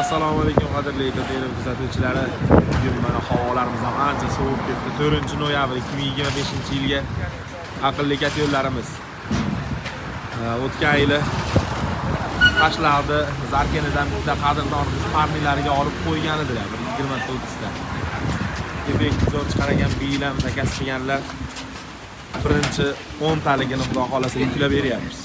Assalomu alaykum qadrli ko'ruvchilar kuzatuvchilari. Bugun mana havolarimiz ham ancha sovib ketdi. 4-noyabr 2025-yilga aqlli yo'llarimiz. O'tgan yili tashlardi. Zarkenidan bitta qadrdonimiz parnilariga olib qo'ygan edilar. 20-30 ta. Effekt zo'r chiqargan bilan zakas qilganlar birinchi 10 taligini xudo xolasa yuklab beryapmiz.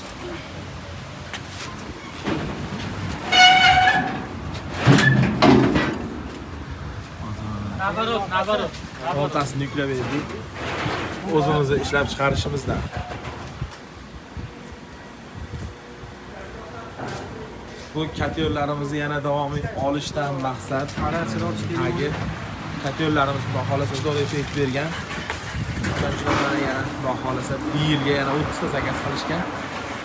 Nabarov. O'rtasini yuklab berdik. O'zimizni ishlab chiqarishimizdan. Bu yo'llarimizni yana davom olishdan maqsad tagi yo'llarimiz xudo xolasa zo'r effekt bergan. Shularni yana xudo xolasa bir yilga yana 30 ta zakas qilishgan.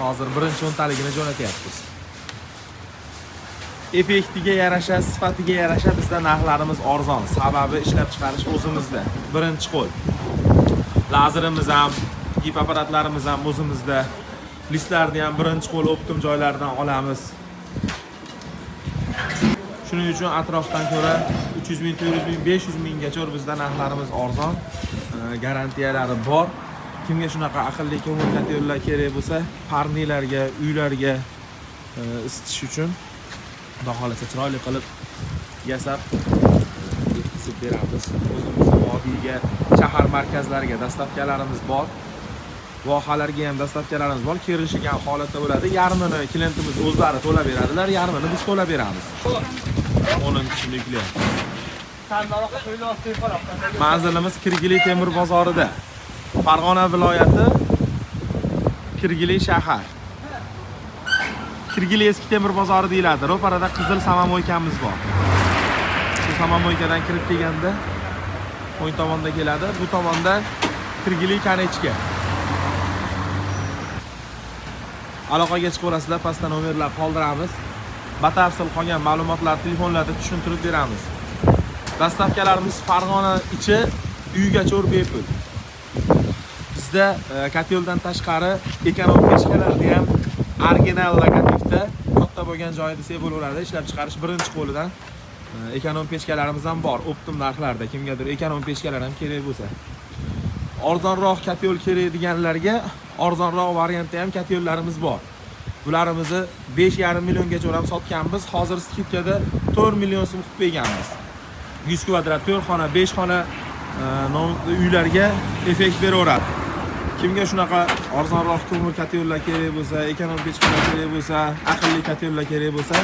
Hozir birinchi 10 taligini jo'natyapmiz. Effektiga yarasha, sifatiga yarasha bizda narxlarimiz arzon. Sababi ishlab chiqarish o'zimizda. Birinchi qo'l. Lazerimiz ham, gip apparatlarimiz ham o'zimizda. Listlarni ham birinchi qo'l optim joylardan olamiz. Shuning uchun atrofdan ko'ra 300 ming, 400 ming, 500 minggacha bizda narxlarimiz arzon. Garantiyalari bor. Kimga shunaqa aqlli yo'llar kerak bo'lsa, parnilarga, uylarga isitish uchun xudo xolasa chiroyli qilib yasab yetkazib beramiz. O'zimizning vodiyga, shahar markazlariga dastavkalarimiz bor. Vohalarga ham dastavkalarimiz bor. Kerilishgan holatda bo'ladi. Yarmini klientimiz o'zlari to'lab beradilar, yarmini biz to'lab beramiz. 10-tushlikli. Manzilimiz Kirgili temir bozorida. Farg'ona viloyati Kirgili shahar. Kirgili eski temir bozori deyiladi. Ro'parada qizil samomoykamiz bor. Bu samomoykadan kirib kelganda o'ng tomonda keladi. Bu tomonda Kirgili kanechka. Aloqaga chiqib olasizlar, pastda nomerlar qoldiramiz. Batafsil qolgan ma'lumotlarni telefonlarda tushuntirib beramiz. Dastavkalarimiz Farg'ona ichi uygacha bepul. Bizda yo'ldan tashqari ekonom pechkalarni ham original logotifda katta bo'lgan joyi desak bo'laveradi. Ishlab chiqarish birinchi qo'lidan ekonom pechkalarimiz ham bor. Optim narxlarda kimgadir ekonom pechkalar ham kerak bo'lsa. Arzonroq yo'l kerak deganlarga arzonroq variantda ham yo'llarimiz bor. Bularimizni 5,5 milliongacha ham sotganmiz. Hozir skidkada 4 million so'm qilib berganmiz. 100 kvadrat 4 xona, 5 xona uylarga effekt beraveradi. Kimga shunaqa arzonroq ko'mir yo'llar kerak bo'lsa, ekonom pechkalar kerak bo'lsa, aqlli yo'llar kerak bo'lsa,